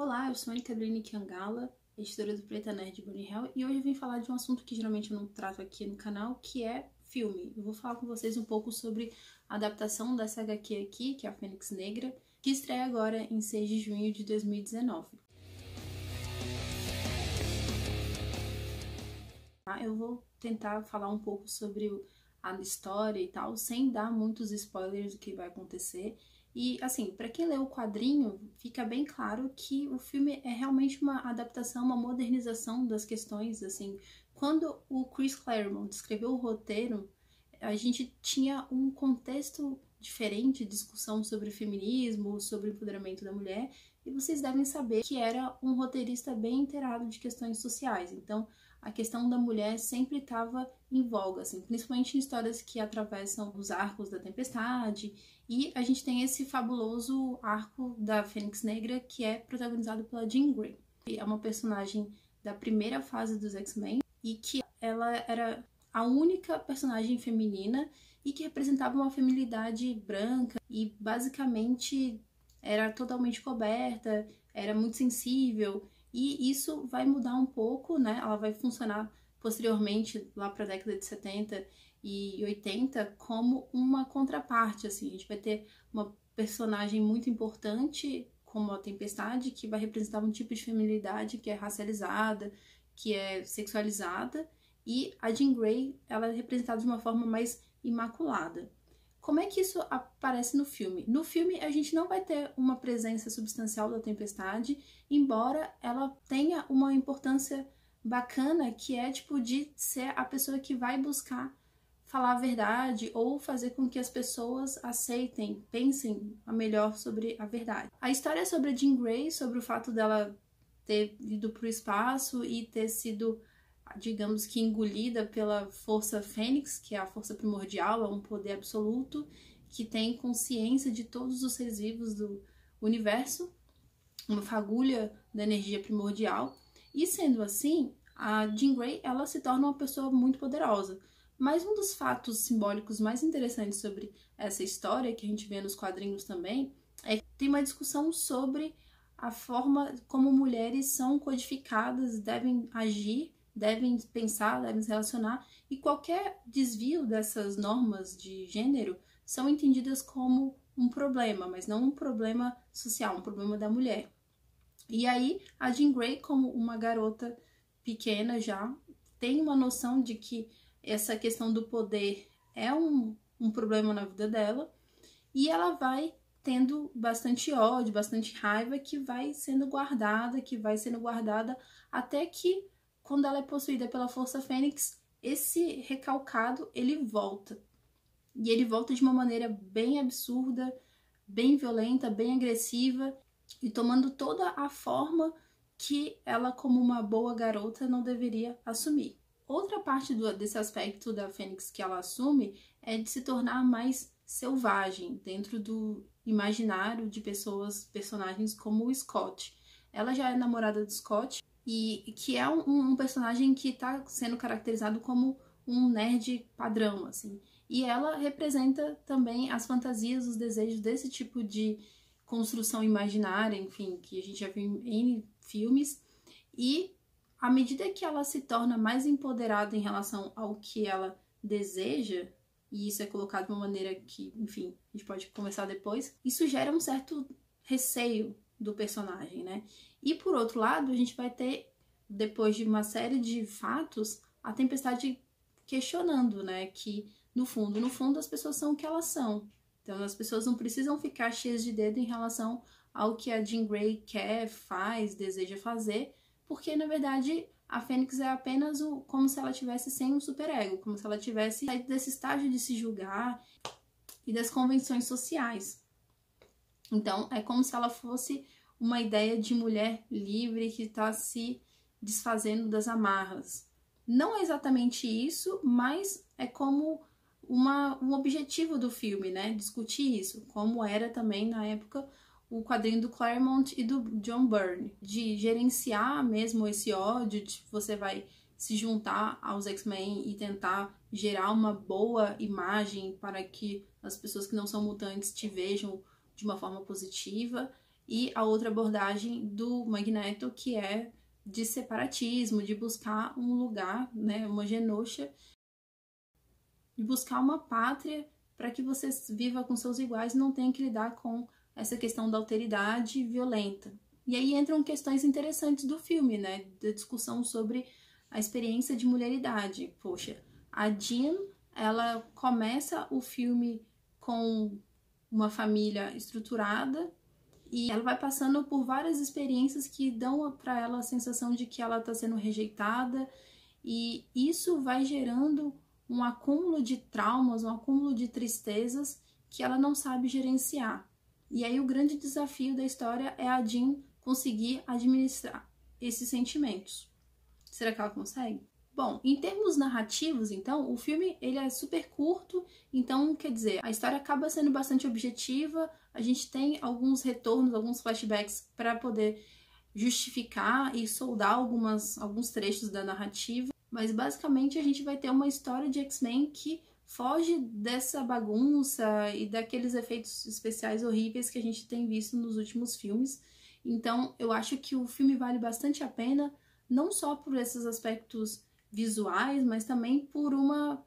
Olá, eu sou a Caroline Kiangala, editora do Preta Nerd Bunny Hell, e hoje eu vim falar de um assunto que geralmente eu não trato aqui no canal, que é filme. Eu vou falar com vocês um pouco sobre a adaptação dessa HQ aqui, que é a Fênix Negra, que estreia agora em 6 de junho de 2019. Eu vou tentar falar um pouco sobre a história e tal, sem dar muitos spoilers do que vai acontecer. E, assim, para quem leu o quadrinho, fica bem claro que o filme é realmente uma adaptação, uma modernização das questões, assim. Quando o Chris Claremont escreveu o roteiro, a gente tinha um contexto diferente, discussão sobre feminismo, sobre o empoderamento da mulher, e vocês devem saber que era um roteirista bem inteirado de questões sociais. Então, a questão da mulher sempre estava em voga, assim, principalmente em histórias que atravessam os arcos da Tempestade, e a gente tem esse fabuloso arco da Fênix Negra, que é protagonizado pela Jean Grey. É uma personagem da primeira fase dos X-Men, e que ela era a única personagem feminina e que representava uma feminilidade branca e basicamente era totalmente coberta, era muito sensível, e isso vai mudar um pouco, né? Ela vai funcionar posteriormente, lá para a década de 70 e 80, como uma contraparte, assim. A gente vai ter uma personagem muito importante, como a Tempestade, que vai representar um tipo de feminilidade que é racializada, que é sexualizada, e a Jean Grey, ela é representada de uma forma mais imaculada. Como é que isso aparece no filme? No filme, a gente não vai ter uma presença substancial da Tempestade, embora ela tenha uma importância bacana, que é, tipo, de ser a pessoa que vai buscar falar a verdade ou fazer com que as pessoas aceitem, pensem a melhor sobre a verdade. A história é sobre a Jean Grey, sobre o fato dela ter ido para o espaço e ter sido, digamos que, engolida pela força Fênix, que é a força primordial, é um poder absoluto, que tem consciência de todos os seres vivos do universo, uma fagulha da energia primordial, e sendo assim, a Jean Grey, ela se torna uma pessoa muito poderosa. Mas um dos fatos simbólicos mais interessantes sobre essa história, que a gente vê nos quadrinhos também, é que tem uma discussão sobre a forma como mulheres são codificadas, devem agir, devem pensar, devem se relacionar, e qualquer desvio dessas normas de gênero são entendidas como um problema, mas não um problema social, um problema da mulher. E aí, a Jean Grey, como uma garota pequena já, tem uma noção de que essa questão do poder é um problema na vida dela, e ela vai tendo bastante ódio, bastante raiva, que vai sendo guardada, até que, quando ela é possuída pela Força Fênix, esse recalcado, ele volta. E ele volta de uma maneira bem absurda, bem violenta, bem agressiva, e tomando toda a forma que ela, como uma boa garota, não deveria assumir. Outra parte desse aspecto da Fênix que ela assume é de se tornar mais selvagem dentro do imaginário de personagens como o Scott. Ela já é namorada do Scott, e que é um personagem que está sendo caracterizado como um nerd padrão, assim. E ela representa também as fantasias, os desejos desse tipo de construção imaginária, enfim, que a gente já viu em filmes. E à medida que ela se torna mais empoderada em relação ao que ela deseja, e isso é colocado de uma maneira que, enfim, a gente pode conversar depois, isso gera um certo receio do personagem, né? E por outro lado, a gente vai ter, depois de uma série de fatos, a Tempestade questionando, né, que no fundo as pessoas são o que elas são. Então as pessoas não precisam ficar cheias de dedo em relação ao que a Jean Grey quer, faz, deseja fazer, porque na verdade a Fênix é apenas como se ela tivesse sem um superego, como se ela tivesse saído desse estágio de se julgar e das convenções sociais. Então é como se ela fosse uma ideia de mulher livre que está se desfazendo das amarras. Não é exatamente isso, mas é como um objetivo do filme, né? Discutir isso, como era também na época o quadrinho do Claremont e do John Byrne, de gerenciar mesmo esse ódio, de você vai se juntar aos X-Men e tentar gerar uma boa imagem para que as pessoas que não são mutantes te vejam de uma forma positiva. e a outra abordagem do Magneto, que é de separatismo, de buscar um lugar, né, uma genosha, de buscar uma pátria para que você viva com seus iguais e não tenha que lidar com essa questão da alteridade violenta. E aí entram questões interessantes do filme, né, da discussão sobre a experiência de mulheridade. Poxa, a Jean, ela começa o filme com uma família estruturada e ela vai passando por várias experiências que dão para ela a sensação de que ela está sendo rejeitada, e isso vai gerando um acúmulo de traumas, um acúmulo de tristezas que ela não sabe gerenciar. E aí o grande desafio da história é a Jean conseguir administrar esses sentimentos. Será que ela consegue? Bom, em termos narrativos, então, o filme ele é super curto, então, quer dizer, a história acaba sendo bastante objetiva, a gente tem alguns retornos, alguns flashbacks para poder justificar e soldar alguns trechos da narrativa, mas basicamente a gente vai ter uma história de X-Men que foge dessa bagunça e daqueles efeitos especiais horríveis que a gente tem visto nos últimos filmes. Então, eu acho que o filme vale bastante a pena, não só por esses aspectos visuais, mas também por uma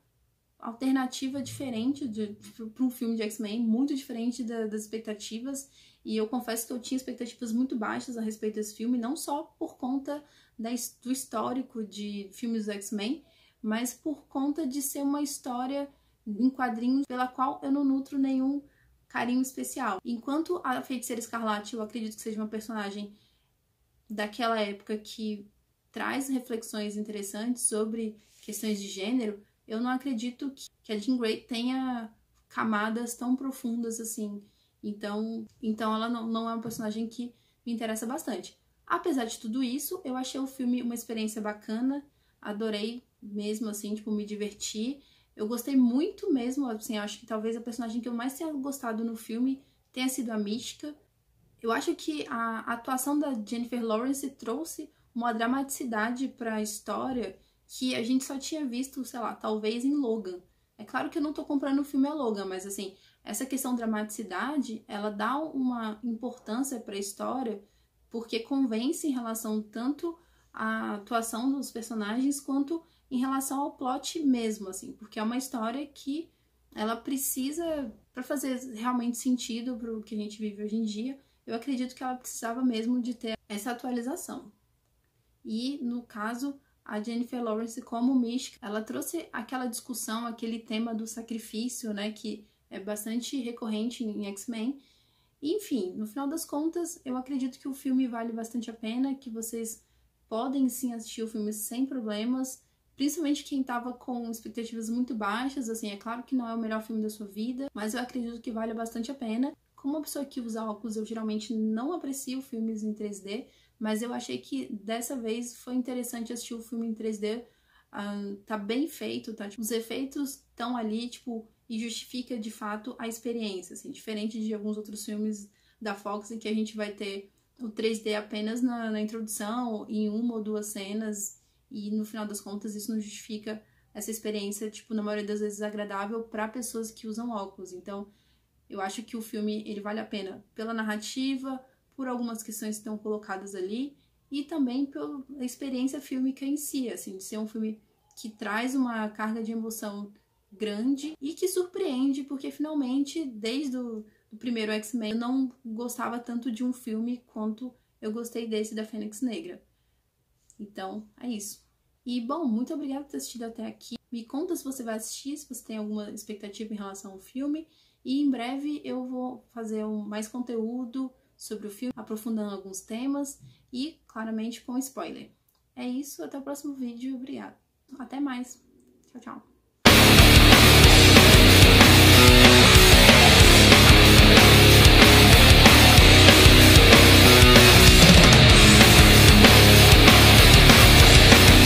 alternativa diferente para um filme de X-Men, muito diferente das expectativas. E eu confesso que eu tinha expectativas muito baixas a respeito desse filme, não só por conta do histórico de filmes do X-Men, mas por conta de ser uma história em quadrinhos pela qual eu não nutro nenhum carinho especial. Enquanto a Feiticeira Escarlate, eu acredito que seja uma personagem daquela época que traz reflexões interessantes sobre questões de gênero, eu não acredito que a Jean Grey tenha camadas tão profundas assim. Então ela não é um personagem que me interessa bastante. Apesar de tudo isso, eu achei o filme uma experiência bacana, adorei mesmo, assim, tipo, me diverti. Eu gostei muito mesmo, assim, acho que talvez a personagem que eu mais tenha gostado no filme tenha sido a Mística. Eu acho que a atuação da Jennifer Lawrence trouxe uma dramaticidade para a história que a gente só tinha visto, sei lá, talvez em Logan. É claro que eu não tô comprando o filme a Logan, mas assim, essa questão de dramaticidade, ela dá uma importância para a história, porque convence em relação tanto à atuação dos personagens quanto em relação ao plot mesmo, assim, porque é uma história que ela precisa, para fazer realmente sentido para o que a gente vive hoje em dia, eu acredito que ela precisava mesmo de ter essa atualização. E, no caso, a Jennifer Lawrence como Mística, ela trouxe aquela discussão, aquele tema do sacrifício, né, que é bastante recorrente em X-Men. Enfim, no final das contas, eu acredito que o filme vale bastante a pena, que vocês podem sim assistir o filme sem problemas, principalmente quem tava com expectativas muito baixas, assim, é claro que não é o melhor filme da sua vida, mas eu acredito que vale bastante a pena. Como uma pessoa que usa óculos, eu geralmente não aprecio filmes em 3D, mas eu achei que dessa vez foi interessante assistir o filme em 3D. Tá bem feito, tá? Tipo, os efeitos estão ali, tipo, e justifica de fato a experiência, assim, diferente de alguns outros filmes da Fox em que a gente vai ter o 3D apenas na introdução, em uma ou duas cenas, e no final das contas isso não justifica essa experiência, tipo, na maioria das vezes agradável para pessoas que usam óculos. Então, eu acho que o filme ele vale a pena pela narrativa, por algumas questões que estão colocadas ali, e também pela experiência fílmica em si, assim, de ser um filme que traz uma carga de emoção grande e que surpreende, porque finalmente, desde o primeiro X-Men, eu não gostava tanto de um filme quanto eu gostei desse da Fênix Negra. Então, é isso. E, bom, muito obrigada por ter assistido até aqui. Me conta se você vai assistir, se você tem alguma expectativa em relação ao filme. E em breve eu vou fazer mais conteúdo sobre o filme, aprofundando alguns temas e, claramente, com spoiler. É isso, até o próximo vídeo. Obrigada. Até mais. Tchau, tchau.